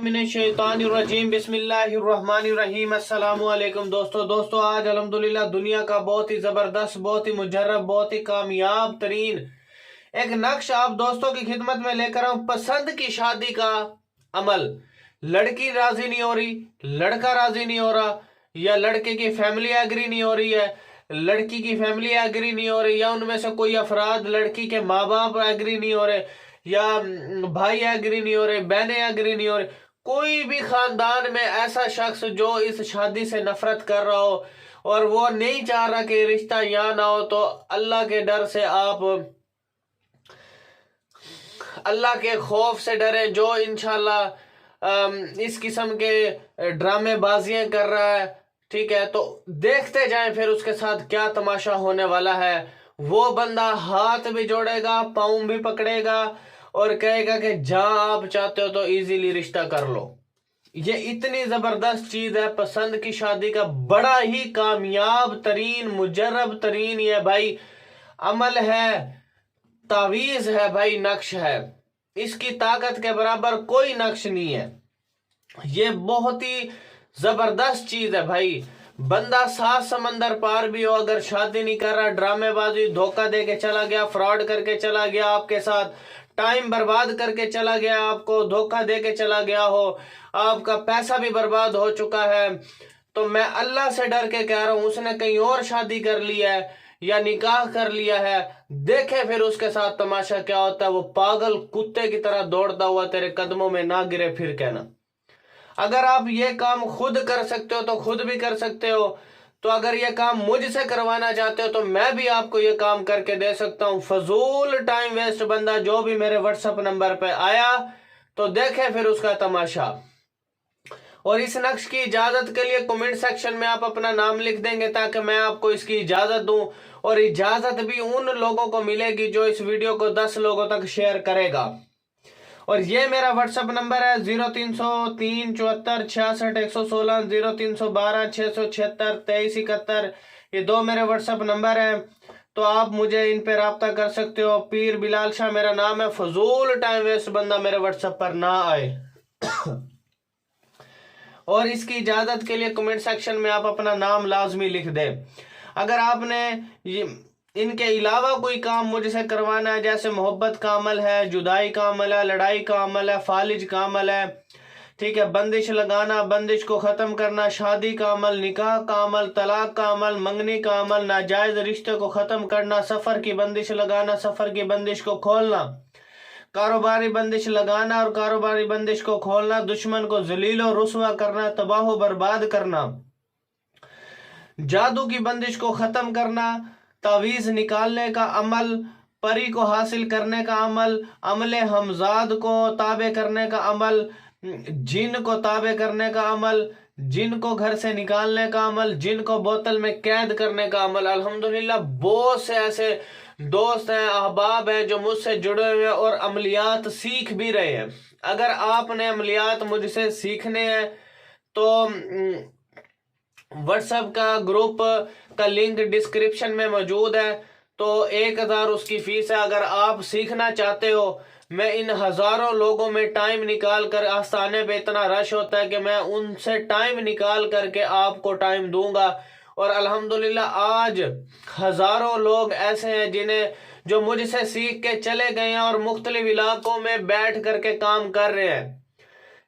मिनश्शैतानिर्रजीम बिस्मिल्लाहिर्रहमानिर्रहीम। अस्सलाम वालेकुम दोस्तों आज अल्हम्दुलिल्लाह दुनिया का बहुत ही ज़बरदस्त, बहुत ही मुजर्रब, बहुत ही कामयाब तरीन एक नक्श आप दोस्तों की खिदमत में लेकर आऊँ। पसंद की शादी का अमल। लड़की राजी नहीं हो रही, लड़का राजी नहीं हो रहा, या लड़के की फैमिली एग्री नहीं हो रही है, लड़की की फैमिली एग्री नहीं हो रही, या उनमें से कोई अफराद लड़की के माँ बाप एग्री नहीं हो रहे, या भाई एग्री नहीं हो रहे, बहनें एग्री नहीं हो रहे। कोई भी खानदान में ऐसा शख्स जो इस शादी से नफरत कर रहा हो और वो नहीं चाह रहा कि रिश्ता यहाँ ना हो, तो अल्लाह के डर से आप अल्लाह के खौफ से डरें। जो इंशाल्लाह इस किस्म के ड्रामे बाजियां कर रहा है, ठीक है, तो देखते जाएं फिर उसके साथ क्या तमाशा होने वाला है। वो बंदा हाथ भी जोड़ेगा, पाँव भी पकड़ेगा और कहेगा कि जहां आप चाहते हो तो इजीली रिश्ता कर लो। ये इतनी जबरदस्त चीज है। पसंद की शादी का बड़ा ही कामयाब तरीन, मुजर्रब तरीन ये भाई अमल है, तावीज है भाई, नक्श है। इसकी ताकत के बराबर कोई नक्श नहीं है। ये बहुत ही जबरदस्त चीज है भाई। बंदा 7 समंदर पार भी हो, अगर शादी नहीं कर रहा, ड्रामेबाजी, धोखा दे के चला गया, फ्रॉड करके चला गया आपके साथ, टाइम बर्बाद करके चला गया, आपको धोखा दे के चला गया हो, आपका पैसा भी बर्बाद हो चुका है, तो मैं अल्लाह से डर के कह रहा हूं, उसने कहीं और शादी कर ली है या निकाह कर लिया है, देखे फिर उसके साथ तमाशा क्या होता है। वो पागल कुत्ते की तरह दौड़ता हुआ तेरे कदमों में ना गिरे फिर कहना। अगर आप ये काम खुद कर सकते हो तो खुद भी कर सकते हो, तो अगर ये काम मुझसे करवाना चाहते हो तो मैं भी आपको ये काम करके दे सकता हूं। फजूल टाइम वेस्ट बंदा जो भी मेरे व्हाट्सएप नंबर पे आया तो देखे फिर उसका तमाशा। और इस नक्श की इजाजत के लिए कमेंट सेक्शन में आप अपना नाम लिख देंगे ताकि मैं आपको इसकी इजाजत दूं, और इजाजत भी उन लोगों को मिलेगी जो इस वीडियो को 10 लोगों तक शेयर करेगा। और ये मेरा व्हाट्सएप नंबर है 0303 74 66 116, 0312 676 2371। ये 2 मेरे व्हाट्सएप नंबर हैं, तो आप मुझे इन पे राब्ता कर सकते हो। पीर बिलाल शाह मेरा नाम है। फजूल टाइम वेस्ट बंदा मेरे व्हाट्सएप पर ना आए। और इसकी इजाजत के लिए कमेंट सेक्शन में आप अपना नाम लाजमी लिख दे। अगर आपने इनके अलावा कोई काम मुझसे करवाना है, जैसे मोहब्बत का अमल है, जुदाई का अमल है, लड़ाई का अमल है, फालिज का अमल है, ठीक है, बंदिश लगाना, बंदिश को ख़त्म करना, शादी का अमल, निकाह का अमल, तलाक का अमल, मंगनी का अमल, नाजायज़ रिश्ते को ख़त्म करना, सफ़र की बंदिश लगाना, सफ़र की बंदिश को खोलना, कारोबारी बंदिश लगाना और कारोबारी बंदिश को खोलना, दुश्मन को जलील और रुसवा करना, तबाह बर्बाद करना, जादू की बंदिश को ख़त्म करना, तावीज़ निकालने का अमल, परी को हासिल करने का अमल, अमले हमजाद को ताबे करने का अमल, जिन को ताबे करने का अमल, जिन को घर से निकालने का अमल, जिन को बोतल में कैद करने का अमल। अल्हम्दुलिल्लाह बहुत से ऐसे दोस्त हैं, अहबाब हैं जो मुझसे जुड़े हुए हैं और अमलियात सीख भी रहे हैं। अगर आपने अमलियात मुझसे सीखने हैं तो व्हाट्सएप का ग्रुप का लिंक डिस्क्रिप्शन में मौजूद है। तो 1000 उसकी फीस है। अगर आप सीखना चाहते हो, मैं इन हजारों लोगों में टाइम निकाल कर, आस्थाने पे इतना रश होता है कि मैं उनसे टाइम निकाल करके आपको टाइम दूंगा। और अल्हम्दुलिल्लाह आज हजारों लोग ऐसे हैं जिन्हें जो मुझसे सीख के चले गए हैं और मुख्तलिफ इलाकों में बैठ करके काम कर रहे हैं।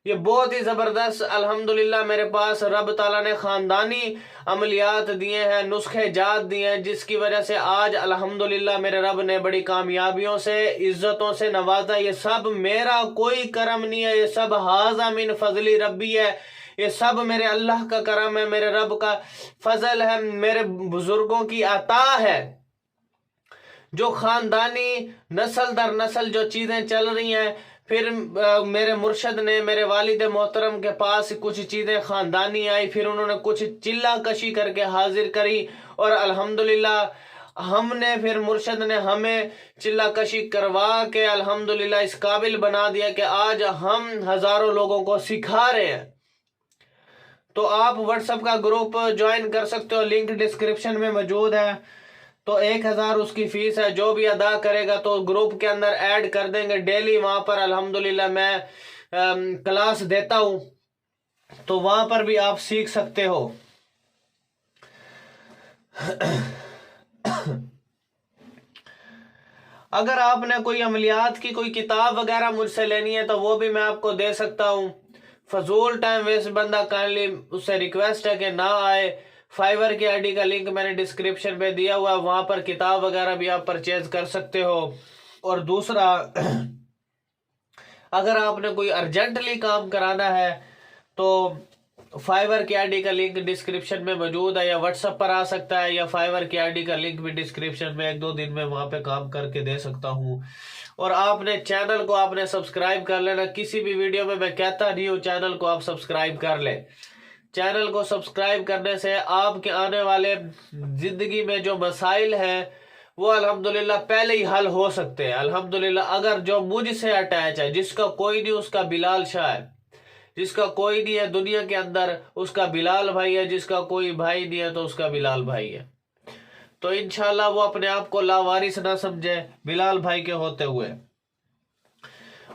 ये बहुत ही ज़बरदस्त अल्हम्दुलिल्लाह मेरे पास रब ताला ने ख़ानदानी अमलियात दिए हैं, नुस्खे जात दिए हैं, जिसकी वजह से आज अल्हम्दुलिल्लाह मेरे रब ने बड़ी कामयाबियों से, इज़्ज़तों से नवाजा। ये सब मेरा कोई करम नहीं है, ये सब हाज़ा मिन फजली रब्बी है, ये सब मेरे अल्लाह का करम है, मेरे रब का फजल है, मेरे बुजुर्गों की अता है। जो ख़ानदानी नस्ल दर नस्ल जो चीज़ें चल रही हैं, फिर मेरे मुर्शद ने, मेरे वालिद मोहतरम के पास कुछ चीज़ें ख़ानदानी आई, फिर उन्होंने कुछ चिल्ला कशी करके हाजिर करी, और अल्हम्दुलिल्लाह हमने, फिर मुर्शद ने हमें चिल्ला कशी करवा के अल्हम्दुलिल्लाह इस काबिल बना दिया कि आज हम हज़ारों लोगों को सिखा रहे हैं। तो आप व्हाट्सएप का ग्रुप ज्वाइन कर सकते हो, लिंक डिस्क्रिप्शन में मौजूद है। तो 1000 उसकी फीस है। जो भी अदा करेगा तो ग्रुप के अंदर ऐड कर देंगे। डेली वहां पर अल्हम्दुलिल्लाह मैं کلاس دیتا ہوں، تو وہاں پر بھی آپ سیکھ سکتے ہو۔ اگر آپ نے کوئی عملیات کی کوئی کتاب وغیرہ مجھ سے لینی ہے تو وہ بھی میں آپ کو دے سکتا ہوں۔ فضول ٹائم ویسٹ بندہ کائنڈلی اس سے ریکویسٹ ہے کہ نہ آئے۔ فائیور کی آئی ڈی کا لنک میں نے ڈسکرپشن پہ دیا ہوا ہے، وہاں پر کتاب وغیرہ بھی آپ پرچیز کر سکتے ہو۔ اور دوسرا، اگر آپ نے کوئی ارجنٹلی کام کرانا ہے تو فائیور کی آئی ڈی کا لنک ڈسکرپشن میں موجود ہے، یا واٹس ایپ پر آ سکتا ہے، یا فائیور کی آئی ڈی کا لنک بھی ڈسکرپشن میں 1-2 دن میں وہاں پہ کام کر کے دے سکتا ہوں۔ اور آپ نے چینل کو آپ نے سبسکرائب کر لینا، کسی بھی ویڈیو میں کہتا نہیں ہوں چینل کو آپ سبسکرائب کر لیں۔ چینل کو سبسکرائب کرنے سے آپ کے آنے والے زندگی میں جو مسائل ہیں وہ الحمدللہ پہلے ہی حل ہو سکتے ہیں۔ الحمدللہ اگر جو مجھ سے اٹیچ ہے، جس کا کوئی نہیں اس کا بلال شاہ ہے، جس کا کوئی نہیں ہے دنیا کے اندر اس کا بلال بھائی ہے، جس کا کوئی بھائی نہیں ہے تو اس کا بلال بھائی ہے۔ تو انشاءاللہ وہ اپنے آپ کو لاوارث نہ سمجھے بلال بھائی کے ہوتے ہوئے۔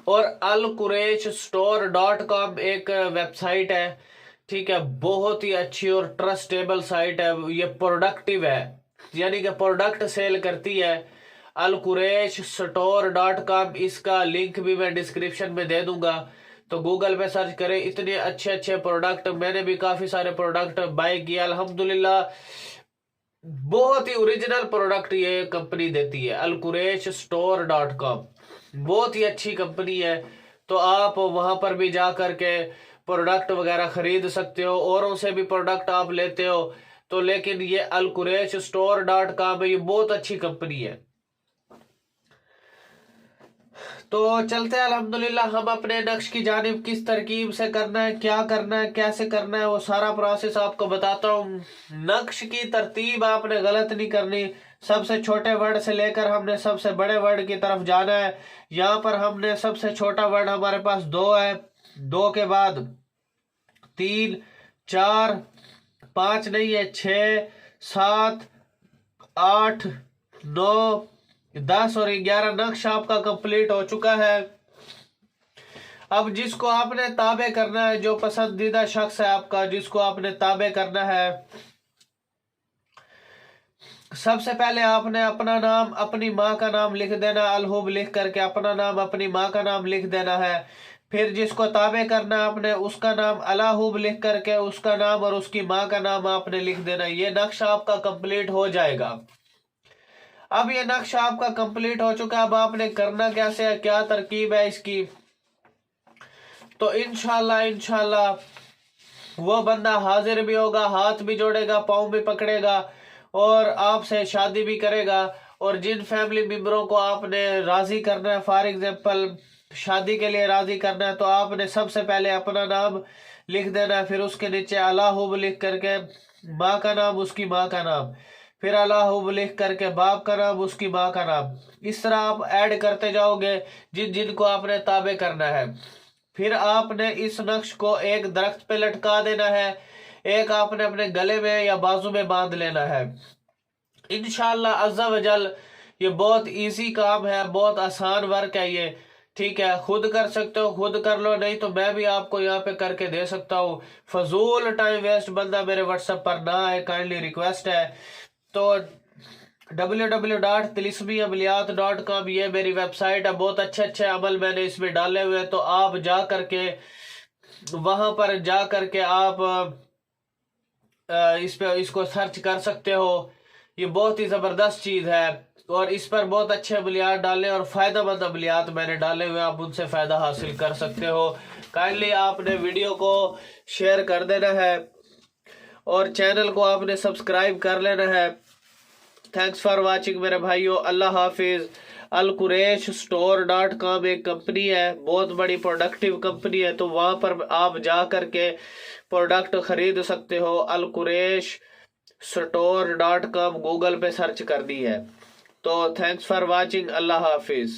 اور alqureshstore.com ایک ویب سائٹ ہے، ٹھیک ہے، بہت ہی اچھی اور ٹرسٹیبل سائٹ ہے، یہ پروڈکٹیو ہے، یعنی کہ پروڈکٹ سیل کرتی ہے۔ alqureshstore.com، اس کا لنک بھی میں ڈسکرپشن میں دے دوں گا، تو گوگل پہ سرچ کریں۔ اتنے اچھے اچھے پروڈکٹ، میں نے بھی کافی سارے پروڈکٹ بائی کیا الحمدللہ، بہت ہی اوریجنل پروڈکٹ یہ کمپنی دیتی ہے۔ alqureshstore.com بہت ہی اچھی کمپنی ہے، تو آپ وہاں پر بھی جا کر کے پروڈکٹ وغیرہ خرید سکتے ہو، اوروں سے بھی پروڈکٹ آپ لیتے ہو تو، لیکن یہ alqureshstore.com ہے، یہ بہت اچھی کمپنی ہے۔ تو چلتے ہیں الحمدللہ ہم اپنے نقش کی جانب، کس ترکیب سے کرنا ہے، کیا کرنا ہے، کیسے کرنا ہے، وہ سارا پروسیس آپ کو بتاتا ہوں۔ نقش کی ترتیب آپ نے غلط نہیں کرنی، سب سے چھوٹے ورڈ سے لے کر ہم نے سب سے بڑے ورڈ کی طرف جانا ہے۔ یہاں پر ہم نے سب سے چھوٹا ورڈ ہمارے پاس 2 ہے، 2 کے بعد 3 4 5 نہیں ہے 6 7 8 9 10 اور 11 نقش آپ کا کمپلیٹ ہو چکا ہے۔ اب جس کو آپ نے تابع کرنا ہے، جو پسندیدہ شخص ہے آپ کا، جس کو آپ نے تابع کرنا ہے، سب سے پہلے آپ نے اپنا نام، اپنی ماں کا نام لکھ دینا، الحب لکھ کر کے اپنا نام، اپنی ماں کا نام لکھ دینا ہے۔ پھر جس کو تابع کرنا آپ نے، اس کا نام الحب لکھ کر کے اس کا نام اور اس کی ماں کا نام آپ نے لکھ دینا۔ یہ نقش آپ کا کمپلیٹ ہو جائے گا۔ اب یہ نقش آپ کا کمپلیٹ ہو چکا، اب آپ نے کرنا کیسے ہے، کیا ترکیب ہے اس کی، تو انشاءاللہ وہ بندہ حاضر بھی ہوگا، ہاتھ بھی جوڑے گا، پاؤں بھی پکڑے گا، اور آپ سے شادی بھی کرے گا۔ اور جن فیملی ممبروں کو آپ نے راضی کرنا ہے، فار ایگزامپل شادی کے لیے راضی کرنا ہے، تو آپ نے سب سے پہلے اپنا نام لکھ دینا ہے، پھر اس کے نیچے الحب لکھ کر کے ماں کا نام، اس کی ماں کا نام، پھر الحب لکھ کر کے باپ کا نام، اس کی ماں کا نام۔ اس طرح آپ ایڈ کرتے جاؤ گے جن جن کو آپ نے تابع کرنا ہے۔ پھر آپ نے اس نقش کو ایک درخت پہ لٹکا دینا ہے، ایک آپ نے اپنے گلے میں یا بازو میں باندھ لینا ہے۔ انشاءاللہ عز و جل یہ بہت ایزی کام ہے، بہت آسان ورک ہے یہ، ٹھیک ہے، خود کر سکتے ہو، خود کر لو، نہیں تو میں بھی آپ کو یہاں پہ کر کے دے سکتا ہوں۔ فضول ٹائم ویسٹ بندہ میرے واٹس ایپ پر نہ آئے، کائنڈلی ریکویسٹ ہے۔ تو www.tilsmiamaliat.com یہ میری ویب سائٹ ہے، بہت اچھے اچھے عمل میں نے اس میں ڈالے ہوئے، تو آپ جا کر کے وہاں پر جا کر کے آپ اس کو سرچ کر سکتے ہو۔ یہ بہت ہی زبردست چیز ہے، اور اس پر بہت اچھے عملیات ڈالے اور فائدہ مند عملیات میں نے ڈالے ہوئے، آپ ان سے فائدہ حاصل کر سکتے ہو۔ کائنڈلی آپ نے ویڈیو کو شیئر کر دینا ہے، اور چینل کو آپ نے سبسکرائب کر لینا ہے۔ تھینکس فار واچنگ میرے بھائیو، اللہ حافظ۔ alqureshstore.com ایک کمپنی ہے، بہت بڑی پروڈکٹیو کمپنی ہے، تو وہاں پر آپ جا کر کے پروڈکٹ خرید سکتے ہو۔ alqureshstore.com گوگل پہ سرچ کر دی ہے۔ تو تھینکس فار واچنگ، اللہ حافظ۔